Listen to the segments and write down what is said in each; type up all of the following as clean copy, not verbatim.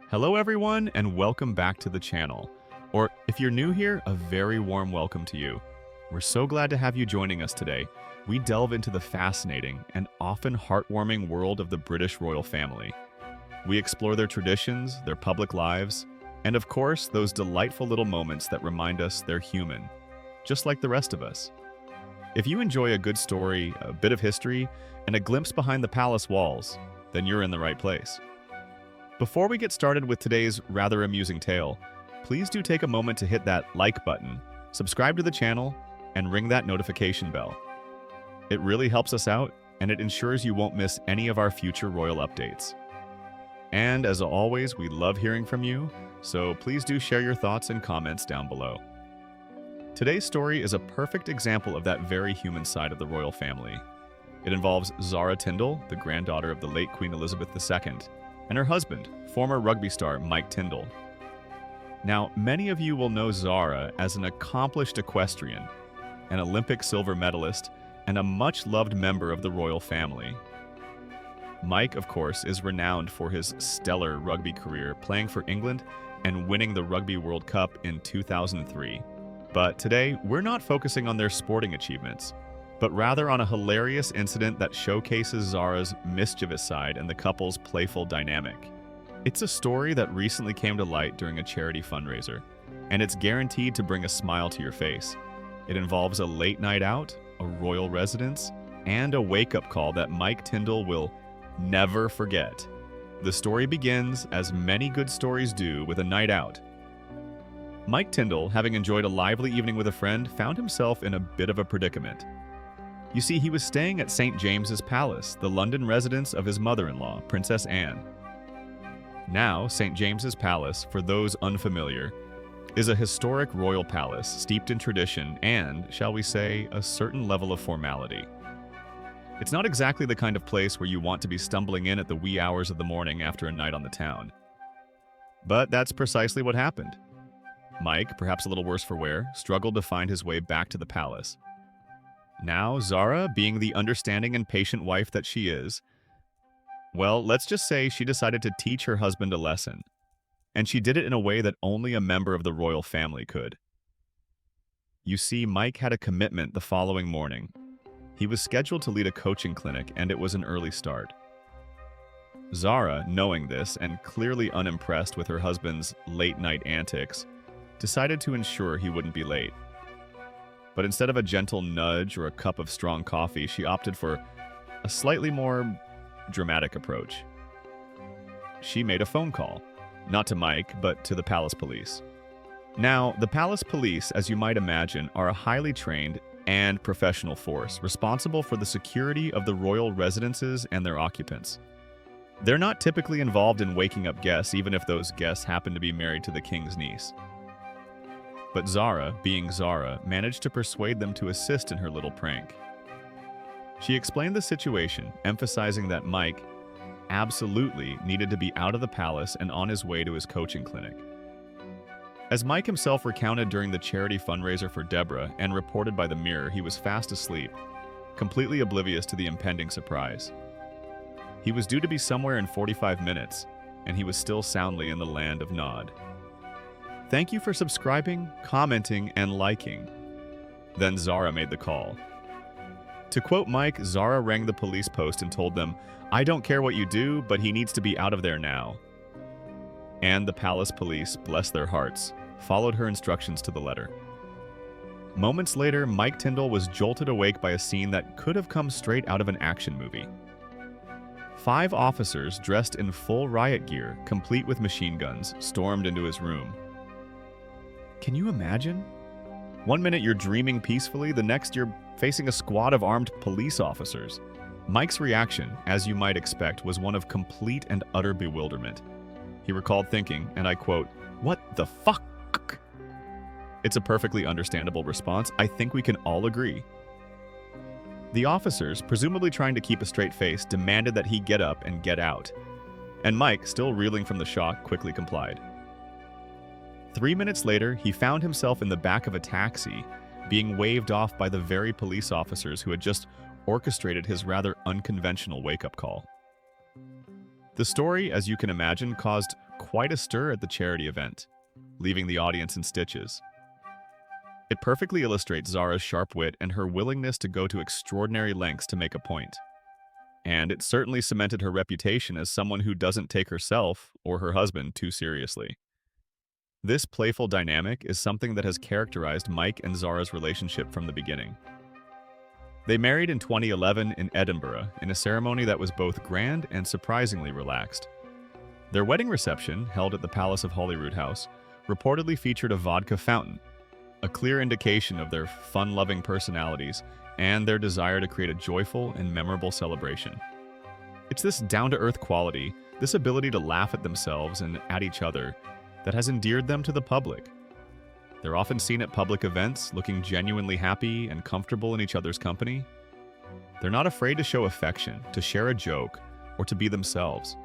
Hello everyone and welcome back to the channel. Or if you're new here, a very warm welcome to you. We're so glad to have you joining us today. We delve into the fascinating and often heartwarming world of the British royal family. We explore their traditions, their public lives, and of course, those delightful little moments that remind us they're human, just like the rest of us. If you enjoy a good story, a bit of history, and a glimpse behind the palace walls, then you're in the right place. Before we get started with today's rather amusing tale, please do take a moment to hit that like button, subscribe to the channel, and ring that notification bell. It really helps us out, and it ensures you won't miss any of our future royal updates. And as always, we love hearing from you, so please do share your thoughts and comments down below. Today's story is a perfect example of that very human side of the royal family. It involves Zara Tindall, the granddaughter of the late Queen Elizabeth II, and her husband, former rugby star Mike Tindall. Now, many of you will know Zara as an accomplished equestrian, an Olympic silver medalist, and a much-loved member of the royal family. Mike, of course, is renowned for his stellar rugby career, playing for England and winning the Rugby World Cup in 2003. But today, we're not focusing on their sporting achievements, but rather on a hilarious incident that showcases Zara's mischievous side and the couple's playful dynamic. It's a story that recently came to light during a charity fundraiser, and it's guaranteed to bring a smile to your face. It involves a late night out, a royal residence, and a wake-up call that Mike Tindall will never forget. The story begins, as many good stories do, with a night out. Mike Tindall, having enjoyed a lively evening with a friend, found himself in a bit of a predicament. You see, he was staying at St. James's Palace, the London residence of his mother-in-law, Princess Anne. Now, St. James's Palace, for those unfamiliar, is a historic royal palace steeped in tradition and, shall we say, a certain level of formality. It's not exactly the kind of place where you want to be stumbling in at the wee hours of the morning after a night on the town. But that's precisely what happened. Mike, perhaps a little worse for wear, struggled to find his way back to the palace. Now, Zara, being the understanding and patient wife that she is, well, let's just say she decided to teach her husband a lesson. And she did it in a way that only a member of the royal family could. You see, Mike had a commitment the following morning. He was scheduled to lead a coaching clinic, and it was an early start. Zara, knowing this and clearly unimpressed with her husband's late-night antics, decided to ensure he wouldn't be late. But instead of a gentle nudge or a cup of strong coffee, she opted for a slightly more dramatic approach. She made a phone call, not to Mike, but to the palace police. Now, the palace police, as you might imagine, are a highly trained and professional force responsible for the security of the royal residences and their occupants. They're not typically involved in waking up guests, even if those guests happen to be married to the king's niece. But Zara, being Zara, managed to persuade them to assist in her little prank. She explained the situation, emphasizing that Mike absolutely needed to be out of the palace and on his way to his coaching clinic. As Mike himself recounted during the charity fundraiser for Deborah and reported by the Mirror, he was fast asleep, completely oblivious to the impending surprise. He was due to be somewhere in 45 minutes, and he was still soundly in the land of Nod. Thank you for subscribing, commenting, and liking. Then Zara made the call. To quote Mike, Zara rang the police post and told them, "I don't care what you do, but he needs to be out of there now." And the palace police, bless their hearts, followed her instructions to the letter. Moments later, Mike Tindall was jolted awake by a scene that could have come straight out of an action movie. 5 officers dressed in full riot gear, complete with machine guns, stormed into his room. Can you imagine? One minute you're dreaming peacefully, the next you're facing a squad of armed police officers. Mike's reaction, as you might expect, was one of complete and utter bewilderment. He recalled thinking, and I quote, "What the fuck?" It's a perfectly understandable response. I think we can all agree. The officers, presumably trying to keep a straight face, demanded that he get up and get out. And Mike, still reeling from the shock, quickly complied. 3 minutes later, he found himself in the back of a taxi, being waved off by the very police officers who had just orchestrated his rather unconventional wake-up call. The story, as you can imagine, caused quite a stir at the charity event, leaving the audience in stitches. It perfectly illustrates Zara'S sharp wit and her willingness to go to extraordinary lengths to make a point. And it certainly cemented her reputation as someone who doesn't take herself or her husband too seriously. This playful dynamic is something that has characterized Mike and Zara'S relationship from the beginning. They married in 2011 in Edinburgh in a ceremony that was both grand and surprisingly relaxed. Their wedding reception, held at the Palace of Holyrood House, reportedly featured a vodka fountain, a clear indication of their fun-loving personalities and their desire to create a joyful and memorable celebration. It's this down-to-earth quality, this ability to laugh at themselves and at each other, that has endeared them to the public. They're often seen at public events, looking genuinely happy and comfortable in each other's company. They're not afraid to show affection, to share a joke, or to be themselves.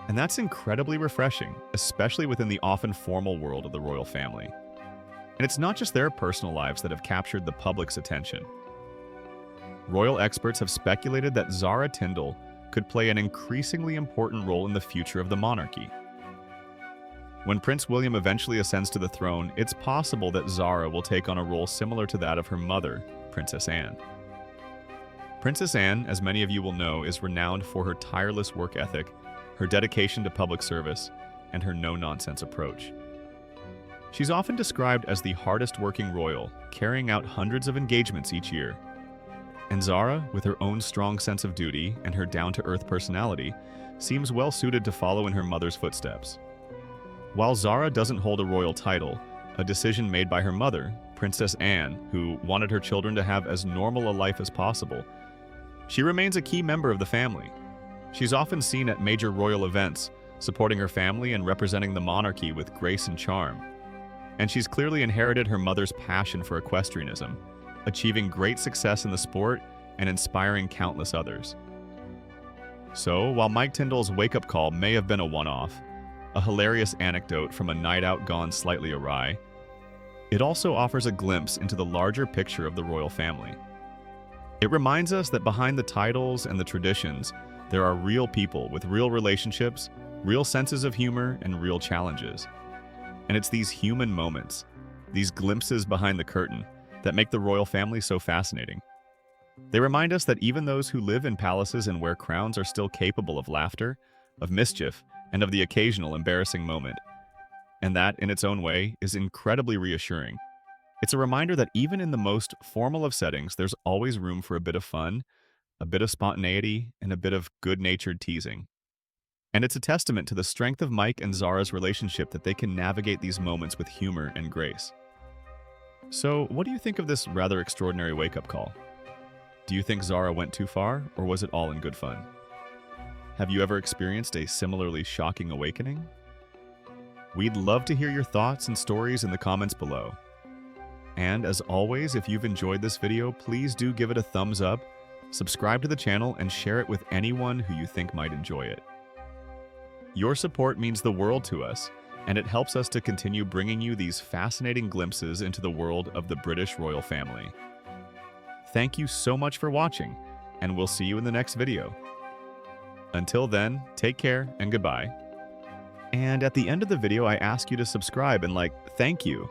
And that's incredibly refreshing, especially within the often formal world of the royal family. And it's not just their personal lives that have captured the public's attention. Royal experts have speculated that Zara Tindall could play an increasingly important role in the future of the monarchy. When Prince William eventually ascends to the throne, it's possible that Zara will take on a role similar to that of her mother, Princess Anne. Princess Anne, as many of you will know, is renowned for her tireless work ethic, her dedication to public service, and her no-nonsense approach. She's often described as the hardest-working royal, carrying out hundreds of engagements each year. And Zara, with her own strong sense of duty and her down-to-earth personality, seems well-suited to follow in her mother's footsteps. While Zara doesn't hold a royal title, a decision made by her mother, Princess Anne, who wanted her children to have as normal a life as possible, she remains a key member of the family. She's often seen at major royal events, supporting her family and representing the monarchy with grace and charm. And she's clearly inherited her mother's passion for equestrianism, achieving great success in the sport and inspiring countless others. So, while Mike Tindall's wake-up call may have been a one-off, a hilarious anecdote from a night out gone slightly awry, it also offers a glimpse into the larger picture of the royal family. It reminds us that behind the titles and the traditions, there are real people with real relationships, real senses of humor, and real challenges. And it's these human moments, these glimpses behind the curtain, that make the royal family so fascinating. They remind us that even those who live in palaces and wear crowns are still capable of laughter, of mischief, and of the occasional embarrassing moment. And that, in its own way, is incredibly reassuring. It's a reminder that even in the most formal of settings, there's always room for a bit of fun, a bit of spontaneity, and a bit of good-natured teasing. And it's a testament to the strength of Mike and Zara's relationship that they can navigate these moments with humor and grace. So, what do you think of this rather extraordinary wake-up call? Do you think Zara went too far, or was it all in good fun? Have you ever experienced a similarly shocking awakening? We'd love to hear your thoughts and stories in the comments below. And as always, if you've enjoyed this video, please do give it a thumbs up, subscribe to the channel, and share it with anyone who you think might enjoy it. Your support means the world to us, and it helps us to continue bringing you these fascinating glimpses into the world of the British royal family. Thank you so much for watching, and we'll see you in the next video. Until then, take care and goodbye. And at the end of the video, I ask you to subscribe and thank you.